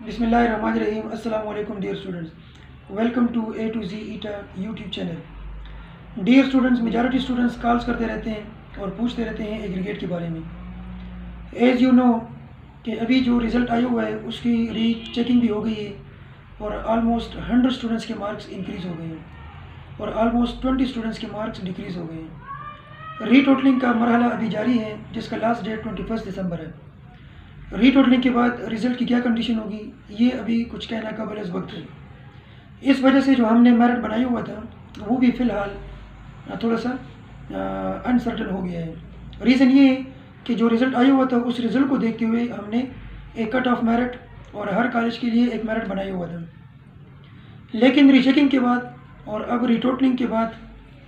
बिस्मिल्लाहिर्रहमानिर्रहीम। अस्सलाम वालेकुम dear students, welcome to A to Z ETA YouTube channel. Dear students, majority students calls करते रहते हैं और पूछते रहते हैं एग्रीगेट के बारे में। एज़ यू नो कि अभी जो रिज़ल्ट आया हुआ है उसकी री चेकिंग भी हो गई है और आलमोस्ट 100 स्टूडेंट्स के मार्क्स इंक्रीज़ हो गए हैं और आलमोस्ट 20 स्टूडेंट्स के मार्क्स डिक्रीज़ हो गए हैं। रीटोटलिंग का मरहला अभी जारी है जिसका लास्ट डेट 21 दिसंबर है। रीटोटलिंग के बाद रिज़ल्ट की क्या कंडीशन होगी ये अभी कुछ कहना काबिल वक्त है। इस वजह से जो हमने मेरिट बनाया हुआ था वो भी फ़िलहाल थोड़ा सा अनसर्टन हो गया है। रीज़न ये है कि जो रिज़ल्ट आया हुआ था उस रिज़ल्ट को देखते हुए हमने एक कट ऑफ मेरिट और हर कॉलेज के लिए एक मेरिट बनाया हुआ था, लेकिन रीचेकिंग के बाद और अब रीटोटलिंग के बाद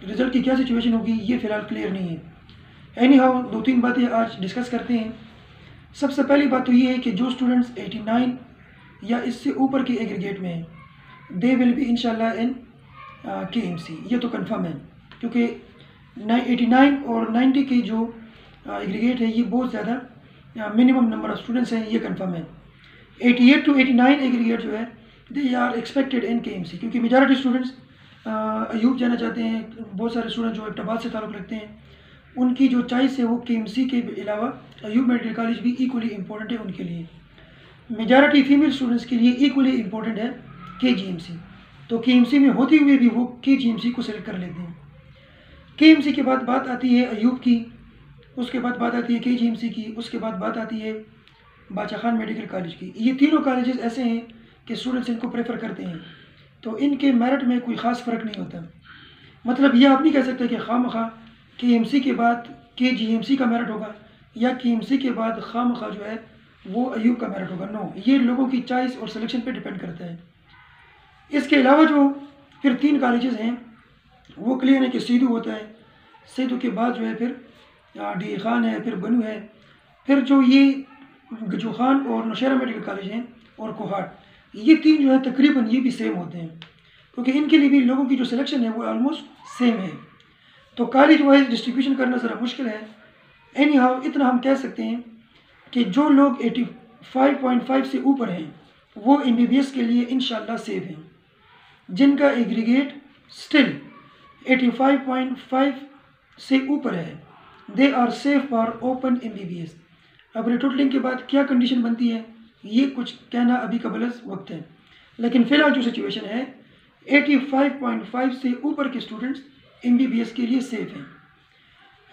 रिज़ल्ट की क्या सिचुएशन होगी ये फ़िलहाल क्लियर नहीं है। एनी हाउ 2-3 बातें आज डिस्कस करते हैं। सबसे पहली बात तो ये है कि जो स्टूडेंट्स 89 या इससे ऊपर के एग्रीगेट में हैं दे विल बी इंशाल्लाह इन KMC, ये तो कंफर्म है क्योंकि 89 और 90 के जो एग्रीगेट है ये बहुत ज़्यादा मिनिमम नंबर ऑफ़ स्टूडेंट्स हैं, ये कंफर्म है। 88 to 89 एग्रीगेट जो है they are expected in KMC क्योंकि मेजॉरिटी स्टूडेंट्स अयूब जाना चाहते हैं। बहुत सारे स्टूडेंट जो एबटाबाद से ताल्लुक़ रखते हैं उनकी जो चॉइस है वो KMC के अलावा अयूब मेडिकल कॉलेज भी इक्वली इम्पोर्टेंट है उनके लिए। मेजॉरिटी फीमेल स्टूडेंट्स के लिए इक्वली इम्पोर्टेंट है KGMC, तो KMC में होते हुए भी वो KGMC को सिलेक्ट कर लेते हैं। KMC के बाद बात आती है अयूब की, उसके बाद बात आती है KGMC की, उसके बाद बात आती है बादशाह खान मेडिकल कॉलेज की। ये तीनों कॉलेजेस ऐसे हैं कि स्टूडेंट्स इनको प्रेफर करते हैं, तो इनके मेरिट में कोई ख़ास फ़र्क नहीं होता। मतलब ये आप नहीं कह सकते कि खामखा KMC के बाद KGMC का मेरिट होगा या KMC के बाद खामखा जो है वो अयूब का मेरिट होगा। नो, ये लोगों की चॉइस और सिलेक्शन पे डिपेंड करता है। इसके अलावा जो फिर 3 कॉलेजेस हैं वो क्लियर है कि सीधू होता है, सीधू के बाद जो है फिर DA खान है, फिर बनू है, फिर जो ये गजू खान और नौशहरा मेडिकल कॉलेज हैं और कोहाट, ये 3 जो है तकरीबन ये भी सेम होते हैं क्योंकि इनके लिए भी लोगों की जो सिलेक्शन है वो ऑलमोस्ट सेम है, तो कॉलेज वाइज डिस्ट्रीब्यूशन करना ज़रा मुश्किल है। एनी हाउ इतना हम कह सकते हैं कि जो लोग 85.5 से ऊपर हैं वो MBBS के लिए इंशाल्लाह सेफ हैं। जिनका एग्रीगेट स्टिल 85.5 से ऊपर है they are safe for open MBBS। अब रिटोटलिंग के बाद क्या कंडीशन बनती है ये कुछ कहना अभी काबिल वक्त है, लेकिन फ़िलहाल जो सिचुएशन है 85.5 से ऊपर के स्टूडेंट्स MBBS के लिए सेफ हैं।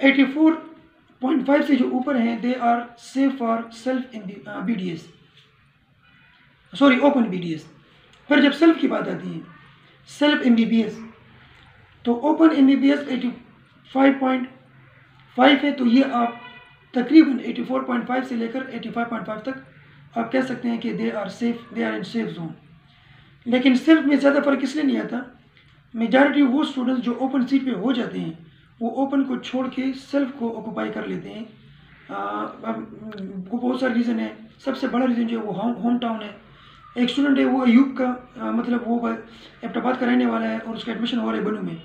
84.5 से जो ऊपर हैं they are safe for self BDS, sorry open BDS। फिर जब सेल्फ की बात आती है सेल्फ MBBS, तो ओपन MBBS 85.5 है, तो ये आप तकरीबन 84.5 से लेकर 85.5 तक आप कह सकते हैं कि they are safe, they are in safe zone. लेकिन सेल्फ में ज़्यादा फ़र्क इसलिए नहीं आता, मेजॉरिटी वो स्टूडेंट्स जो ओपन सीट पे हो जाते हैं वो ओपन को छोड़ के सेल्फ को ऑक्यूपाई कर लेते हैं। वो बहुत सारे रीज़न है, सबसे बड़ा रीज़न जो है वो होम टाउन है। एक स्टूडेंट है वो अयूब का मतलब वो एबटाबाद का रहने वाला है और उसका एडमिशन हो रहा है बनू में,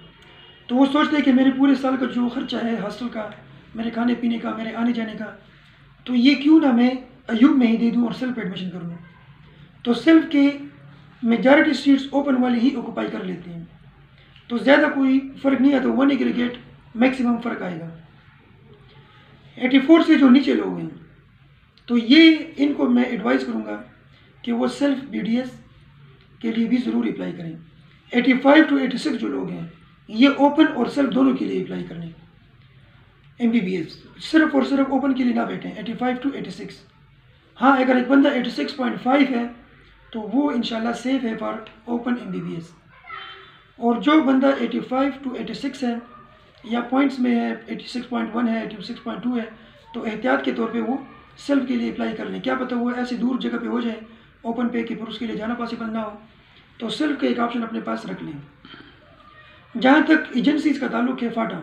तो वो सोचते हैं कि मेरे पूरे साल का जो खर्चा है हॉस्टल का, मेरे खाने पीने का, मेरे आने जाने का, तो ये क्यों ना मैं अयूब में ही दे दूँ और सेल्फ एडमिशन कर लूँ। तो सेल्फ के मेजॉरिटी सीट्स ओपन वाले ही ऑक्यूपाई कर लेते हैं, तो ज़्यादा कोई फ़र्क नहीं आता। 1 एग्रीगेट मैक्सिमम फ़र्क आएगा। 84 से जो नीचे लोग हैं तो ये इनको मैं एडवाइस करूँगा कि वो सेल्फ BDS के लिए भी ज़रूर अप्लाई करें। 85 to 86 जो लोग हैं ये ओपन और सेल्फ दोनों के लिए अप्लाई करें। MBBS सिर्फ और सिर्फ ओपन के लिए ना बैठें। 85 to 86, हाँ अगर एक बंदा 86.5 है तो वो इंशाल्लाह सेफ है फॉर ओपन MBBS, और जो बंदा 85 to 86 है या पॉइंट्स में है 86.1 है, 86.2 है, तो एहतियात के तौर पे वो सेल्फ के लिए अप्लाई कर लें। क्या पता वो ऐसी दूर जगह पे हो जाए ओपन पे कि फिर उसके लिए जाना पॉसिबल ना हो, तो सेल्फ का एक ऑप्शन अपने पास रख लें। जहाँ तक एजेंसीज़ का ताल्लुक़ है फाटा,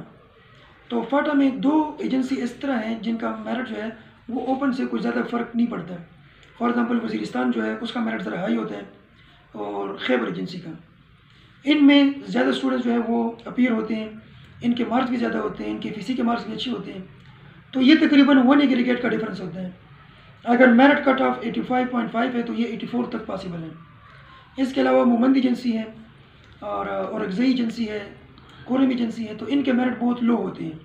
तो फाटा में 2 एजेंसी इस तरह हैं जिनका मेरिट जो है वो ओपन से कोई ज़्यादा फ़र्क नहीं पड़ता। फॉर एग्ज़ाम्पल वज़ीरिस्तान जो है उसका मेरिट ज़रा हाई होता है और खैबर एजेंसी का, इनमें ज़्यादा स्टूडेंट्स जो है वो अपीयर होते हैं, इनके मार्क्स भी ज़्यादा होते हैं, इनके FEC के मार्क्स भी अच्छे होते हैं, तो ये तकरीबन 1 एग्रीगेट का डिफरेंस होता है। अगर मेरिट कट ऑफ 85.5 है तो ये 84 तक पॉसिबल है। इसके अलावा मोमंद एजेंसी है और औरगज़ई एजेंसी है, कोरम एजेंसी है, तो इनके मेरिट बहुत लो होते हैं।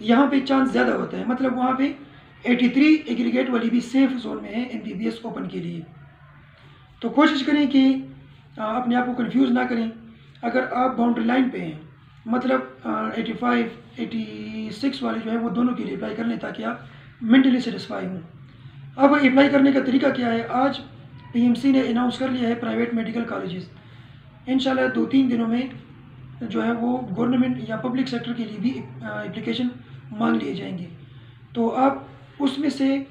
यहाँ पे चांस ज़्यादा होता है, मतलब वहाँ पे 83 एग्रीगेट वाली भी सेफ जोन में है MBBS ओपन के लिए। तो कोशिश करें कि अपने आप को कंफ्यूज ना करें। अगर आप बाउंड्री लाइन पे हैं, मतलब 85 86 वाले जो है वो दोनों के लिए अप्लाई कर लें ताकि आप मेंटली सेटिस्फाई हों। अब अप्लाई करने का तरीका क्या है, आज PMC ने अनाउंस कर लिया है प्राइवेट मेडिकल कॉलेजेस इंशाल्लाह 2-3 दिनों में जो है वो गवर्नमेंट या पब्लिक सेक्टर के लिए भी एप्लीकेशन मांग लिए जाएंगे। तो आप उसमें से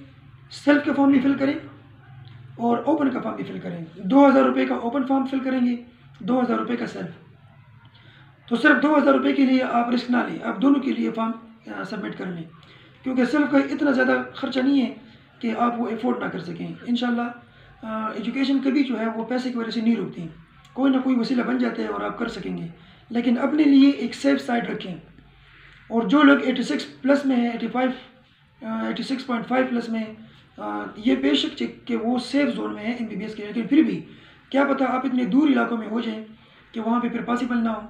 सेल्फ का फॉर्म भी फिल करें और ओपन का फॉर्म भी फिल करें। 2000 रुपये का ओपन फॉर्म फिल करेंगे, 2000 रुपये का सेल्फ। तो सिर्फ 2000 रुपये के लिए आप रिस्क ना लें, आप दोनों के लिए फॉर्म सबमिट कर लें, क्योंकि सेल्फ का इतना ज़्यादा खर्चा नहीं है कि आप वो अफोर्ड ना कर सकें। इंशाल्लाह एजुकेशन कभी जो है वो पैसे की वजह से नहीं रुकती, कोई ना कोई वसीला बन जाता है और आप कर सकेंगे। लेकिन अपने लिए एक सेफ साइड रखें। और जो लोग 86 प्लस में है, 86.5 प्लस में, ये बेशक कि वो सेफ जोन में है MBBS के, लेकिन फिर भी क्या पता आप इतने दूर इलाकों में हो जाएं कि वहाँ पे फिर पॉसिबल ना हो।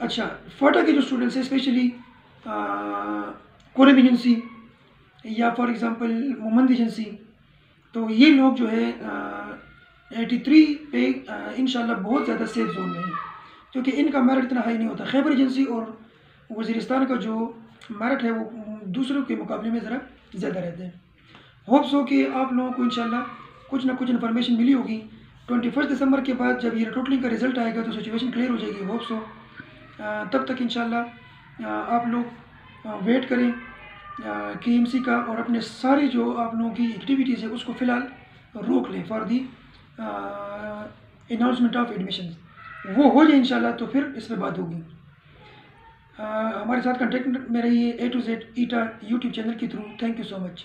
अच्छा, फाटा के जो स्टूडेंट्स हैं, स्पेशली कोरम एजेंसी या फॉर एग्ज़ाम्पल मोमंद एजेंसी, तो ये लोग जो है 83 पे इंशाल्लाह बहुत ज़्यादा सेफ जोन में है, क्योंकि इनका मेरिट इतना हाई नहीं होता। खैबर एजेंसी और वज़ीरिस्तान का जो मेरिट है वो दूसरों के मुकाबले में ज़रा ज़्यादा रहते हैं। होप्स हो कि आप लोगों को इंशाल्लाह कुछ ना कुछ इन्फॉर्मेशन मिली होगी। 21 दिसंबर के बाद जब ये टोटलिंग का रिज़ल्ट आएगा तो सिचुएशन क्लियर हो जाएगी। होप्स हो तब तक इंशाल्लाह आप लोग वेट करें KMC का, और अपने सारे जो आप लोगों की एक्टिविटीज़ है उसको फ़िलहाल रोक लें for the announcement of admission. वो हो जाए इंशाल्लाह तो फिर इस पर बात होगी। हमारे साथ कॉन्टेक्ट में रहिए A to Z ईटा यूट्यूब चैनल के through. Thank you so much.